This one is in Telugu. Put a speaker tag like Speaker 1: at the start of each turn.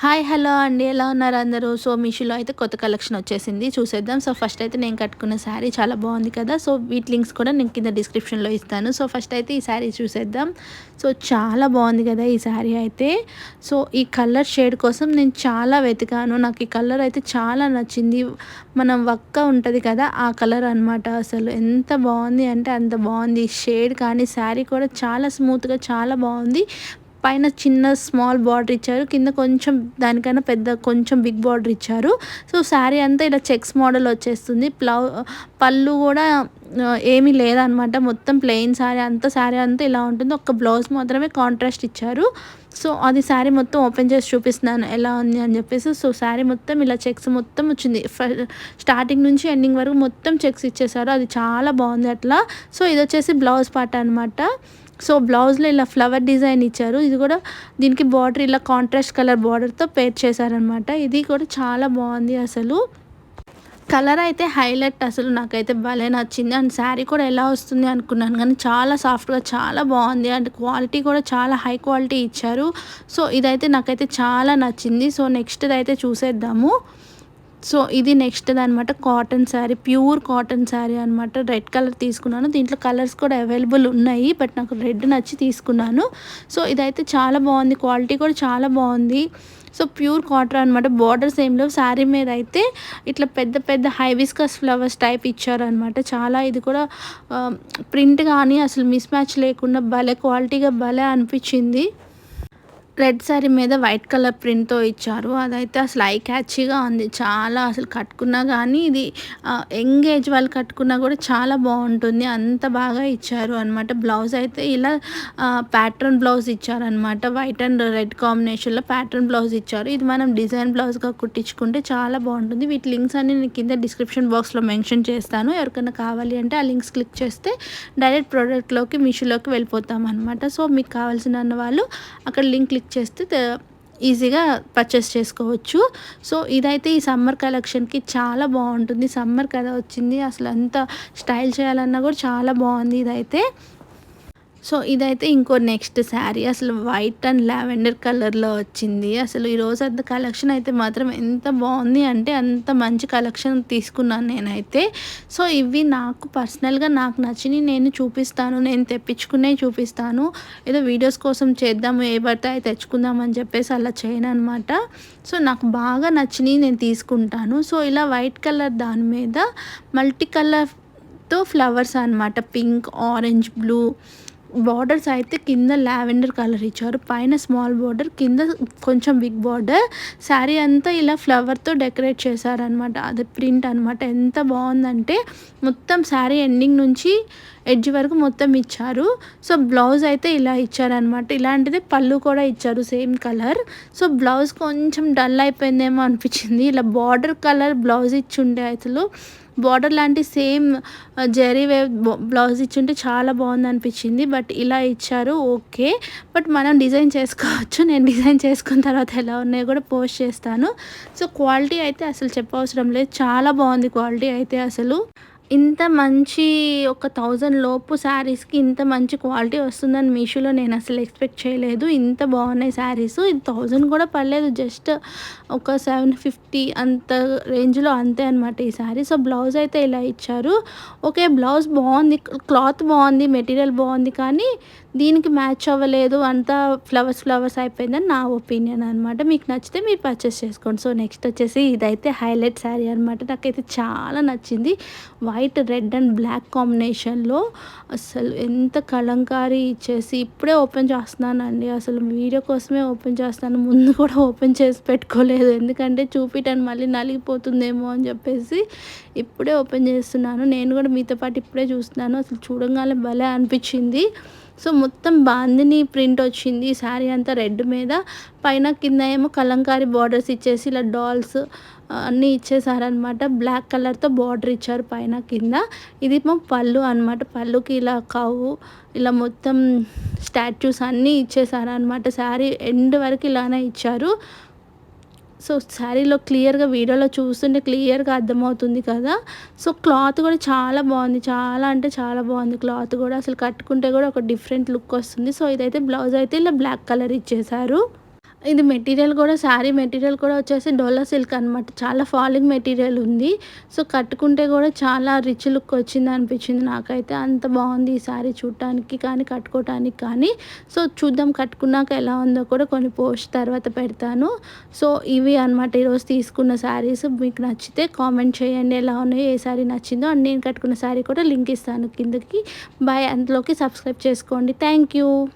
Speaker 1: హాయ్ హలో అండి, ఎలా ఉన్నారు అందరూ? సో మీషోలో అయితే కొత్త కలెక్షన్ వచ్చేసింది, చూసేద్దాం. సో ఫస్ట్ అయితే నేను కట్టుకున్న శారీ చాలా బాగుంది కదా. సో వీటి లింక్స్ కూడా నేను కింద డిస్క్రిప్షన్లో ఇస్తాను. సో ఫస్ట్ అయితే ఈ శారీ చూసేద్దాం. సో చాలా బాగుంది కదా ఈ శారీ అయితే. సో ఈ కలర్ షేడ్ కోసం నేను చాలా వెతికాను, నాకు ఈ కలర్ అయితే చాలా నచ్చింది. మనం వక్క ఉంటుంది కదా, ఆ కలర్ అనమాట. అసలు ఎంత బాగుంది అంటే అంత బాగుంది. షేడ్ కానీ శారీ కూడా చాలా స్మూత్గా చాలా బాగుంది. పైన చిన్న స్మాల్ బార్డర్ ఇచ్చారు, కింద కొంచెం దానికన్నా పెద్ద కొంచెం బిగ్ బార్డర్ ఇచ్చారు. సో శారీ అంతా ఇలా చెక్స్ మోడల్ వచ్చేస్తుంది. పళ్ళు కూడా ఏమీ లేదనమాట, మొత్తం ప్లెయిన్ శారీ అంతా ఇలా ఉంటుంది. ఒక బ్లౌజ్ మాత్రమే కాంట్రాస్ట్ ఇచ్చారు. సో అది శారీ మొత్తం ఓపెన్ చేసి చూపిస్తున్నాను ఎలా ఉంది అని చెప్పేసి. సో శారీ మొత్తం ఇలా చెక్స్ మొత్తం వచ్చింది, స్టార్టింగ్ నుంచి ఎండింగ్ వరకు మొత్తం చెక్స్ ఇచ్చేసారు. అది చాలా బాగుంది అట్లా. సో ఇది వచ్చేసి బ్లౌజ్ పార్ట్ అనమాట. సో బ్లౌజ్లో ఇలా ఫ్లవర్ డిజైన్ ఇచ్చారు. ఇది కూడా దీనికి బార్డర్ ఇలా కాంట్రాస్ట్ కలర్ బార్డర్తో పేర్ చేశారనమాట. ఇది కూడా చాలా బాగుంది అసలు. కలర్ అయితే హైలైట్, అసలు నాకైతే భలే నచ్చింది. అండ్ శారీ కూడా ఎలా వస్తుంది అనుకున్నాను, కానీ చాలా సాఫ్ట్గా చాలా బాగుంది. అండ్ క్వాలిటీ కూడా చాలా హై క్వాలిటీ ఇచ్చారు. సో ఇదైతే నాకైతే చాలా నచ్చింది. సో నెక్స్ట్ అయితే చూసేద్దాము. సో ఇది నెక్స్ట్ అనమాట, cotton sari, pure cotton sari అనమాట. రెడ్ కలర్ తీసుకున్నాను. దీంట్లో కలర్స్ కూడా అవైలబుల్ ఉన్నాయి, బట్ నాకు రెడ్ నచ్చి తీసుకున్నాను. సో ఇదైతే చాలా బాగుంది, క్వాలిటీ కూడా చాలా బాగుంది. సో ప్యూర్ కాటన్ అనమాట. బార్డర్స్ ఏం లేవు. శారీ మీద అయితే ఇట్లా పెద్ద పెద్ద హైబిస్కస్ ఫ్లవర్స్ టైప్ ఇచ్చారనమాట. చాలా ఇది కూడా ప్రింట్ కానీ అసలు మిస్ మ్యాచ్ లేకుండా భలే క్వాలిటీగా భలే అనిపించింది. రెడ్ శారీ మీద వైట్ కలర్ ప్రింట్తో ఇచ్చారు. అదైతే అసలు ఐ క్యాచీగా ఉంది చాలా. అసలు కట్టుకున్నా కానీ ఇది యంగ్ ఏజ్ వాళ్ళు కట్టుకున్నా కూడా చాలా బాగుంటుంది, అంత బాగా ఇచ్చారు అనమాట. బ్లౌజ్ అయితే ఇలా ప్యాటర్న్ బ్లౌజ్ ఇచ్చారనమాట. వైట్ అండ్ రెడ్ కాంబినేషన్లో ప్యాటర్న్ బ్లౌజ్ ఇచ్చారు. ఇది మనం డిజైన్ బ్లౌజ్గా కుట్టించుకుంటే చాలా బాగుంటుంది. వీటి లింక్స్ అన్ని నేను కింద డిస్క్రిప్షన్ బాక్స్లో మెన్షన్ చేస్తాను. ఎవరికైనా కావాలి అంటే ఆ లింక్స్ క్లిక్ చేస్తే డైరెక్ట్ ప్రోడక్ట్లోకి మీషోలోకి వెళ్ళిపోతాం అనమాట. సో మీకు కావాల్సిన వాళ్ళు అక్కడ లింక్ క్లిక్ చేస్తే ఈజీగా పర్చేస్ చేసుకోవచ్చు. సో ఇదైతే ఈ సమ్మర్ కలెక్షన్కి చాలా బాగుంటుంది. సమ్మర్ కదా వచ్చింది, అసలు అంత స్టైల్ చేయాలన్నా కూడా చాలా బాగుంది ఇదైతే. సో ఇదైతే ఇంకో నెక్స్ట్ శారీ, అసలు వైట్ అండ్ లావెండర్ కలర్లో వచ్చింది. అసలు ఈరోజు అంత కలెక్షన్ అయితే మాత్రం ఎంత బాగుంది అంటే అంత మంచి కలెక్షన్ తీసుకున్నాను నేనైతే. సో ఇవి నాకు పర్సనల్గా నాకు నచ్చినవి నేను చూపిస్తాను, నేను తెప్పించుకునే చూపిస్తాను. ఏదో వీడియోస్ కోసం చేద్దాము, ఏ పడితే అవి తెచ్చుకుందామని చెప్పేసి అలా చేయను అనమాట. సో నాకు బాగా నచ్చినవి నేను తీసుకుంటాను. సో ఇలా వైట్ కలర్ దాని మీద మల్టీ కలర్తో ఫ్లవర్స్ అనమాట, పింక్, ఆరెంజ్, బ్లూ. బార్డర్స్ అయితే కింద లావెండర్ కలర్ ఇచ్చారు, పైన స్మాల్ బార్డర్, కింద కొంచెం బిగ్ బార్డర్. శారీ అంతా ఇలా ఫ్లవర్తో డెకరేట్ చేశారనమాట. అది ప్రింట్ అనమాట. ఎంత బాగుందంటే మొత్తం శారీ ఎండింగ్ నుంచి ఎడ్జ్ వరకు మొత్తం ఇచ్చారు. సో బ్లౌజ్ అయితే ఇలా ఇచ్చారనమాట. ఇలాంటిది పళ్ళు కూడా ఇచ్చారు సేమ్ కలర్. సో బ్లౌజ్ కొంచెం డల్ అయిపోయిందేమో అనిపించింది. ఇలా బార్డర్ కలర్ బ్లౌజ్ ఇచ్చుండే అసలు బార్డర్ లాంటి సేమ్ జెరీ వేవ్ బ్లౌజ్ ఇచ్చుంటే చాలా బాగుంది అనిపించింది. బట్ ఇలా ఇచ్చారు ఓకే, బట్ మనం డిజైన్ చేసుకోవచ్చు. నేను డిజైన్ చేసుకున్న తర్వాత ఎలా ఉన్నాయో కూడా పోస్ట్ చేస్తాను. సో క్వాలిటీ అయితే అసలు చెప్పవసరం లేదు, చాలా బాగుంది క్వాలిటీ అయితే. అసలు ఇంత మంచి ఒక 1000 లోపు శారీస్కి ఇంత మంచి క్వాలిటీ వస్తుందని మీషోలో నేను అసలు ఎక్స్పెక్ట్ చేయలేదు. ఇంత బాగున్నాయి శారీస్. ఇది 1000 కూడా పర్లేదు, జస్ట్ ఒక 750 అంత రేంజ్లో అంతే అనమాట ఈ శారీ. సో బ్లౌజ్ అయితే ఇలా ఇచ్చారు. ఓకే, బ్లౌజ్ బాగుంది, క్లాత్ బాగుంది, మెటీరియల్ బాగుంది, కానీ దీనికి మ్యాచ్ అవ్వలేదు, అంతా ఫ్లవర్స్ అయిపోయిందని నా ఒపీనియన్ అనమాట. మీకు నచ్చితే మీరు పర్చేస్ చేసుకోండి. సో నెక్స్ట్ వచ్చేసి ఇదైతే హైలైట్ శారీ అనమాట. నాకైతే చాలా నచ్చింది. వైట్, రెడ్ అండ్ బ్లాక్ కాంబినేషన్లో అసలు ఎంత కలంకారీ ఇచ్చేసి ఇప్పుడే ఓపెన్ చేస్తున్నానండి. అసలు వీడియో కోసమే ఓపెన్ చేస్తాను, ముందు కూడా ఓపెన్ చేసి పెట్టుకోలేదు, ఎందుకంటే చూపిటాను మళ్ళీ నలిగిపోతుందేమో అని చెప్పేసి ఇప్పుడే ఓపెన్ చేస్తున్నాను. నేను కూడా మీతో పాటు ఇప్పుడే చూస్తున్నాను. అసలు చూడంగానే భలే అనిపించింది. సో మొత్తం బాందిని ప్రింట్ వచ్చింది శారీ అంతా రెడ్ మీద, పైన కింద ఏమో కలంకారీ బార్డర్స్ ఇచ్చేసి ఇలా డాల్స్ అన్నీ ఇచ్చేసారనమాట. బ్లాక్ కలర్తో బార్డర్ ఇచ్చారు పైన కింద. ఇది పళ్ళు అనమాట. పళ్ళుకి ఇలా కావు, ఇలా మొత్తం స్టాచ్యూస్ అన్నీ ఇచ్చేసారనమాట. శారీ ఎండ్ వరకు ఇలానే ఇచ్చారు. సో శారీలో క్లియర్గా వీడియోలో చూస్తుంటే క్లియర్గా అర్థమవుతుంది కదా. సో క్లాత్ కూడా చాలా బాగుంది, చాలా అంటే చాలా బాగుంది క్లాత్ కూడా. అసలు కట్టుకుంటే కూడా ఒక డిఫరెంట్ లుక్ వస్తుంది. సో ఇదైతే బ్లౌజ్ అయితే ఇలా బ్లాక్ కలర్ ఇచ్చేసారు. ఇది మెటీరియల్ కూడా శారీ మెటీరియల్ కూడా వచ్చేసి డోలా సిల్క్ అనమాట. చాలా ఫాలింగ్ మెటీరియల్ ఉంది. సో, కట్టుకుంటే కూడా చాలా రిచ్ లుక్ వచ్చింది అనిపించింది నాకైతే. అంత బాగుంది ఈ శారీ చూడటానికి కానీ, కట్టుకోవటానికి కానీ. సో, చూద్దాం కట్టుకున్నాక ఎలా ఉందో కూడా కొన్ని పోస్ట్ తర్వాత పెడతాను. సో, ఇవి అనమాట ఈరోజు తీసుకున్న శారీస్. మీకు నచ్చితే కామెంట్ చేయండి ఎలా ఉన్నాయో, ఏ శారీ నచ్చిందో. అండ్ నేను కట్టుకున్న శారీ కూడా లింక్ ఇస్తాను కిందకి. బాయ్. అందులోకి సబ్స్క్రైబ్ చేసుకోండి. Thank you.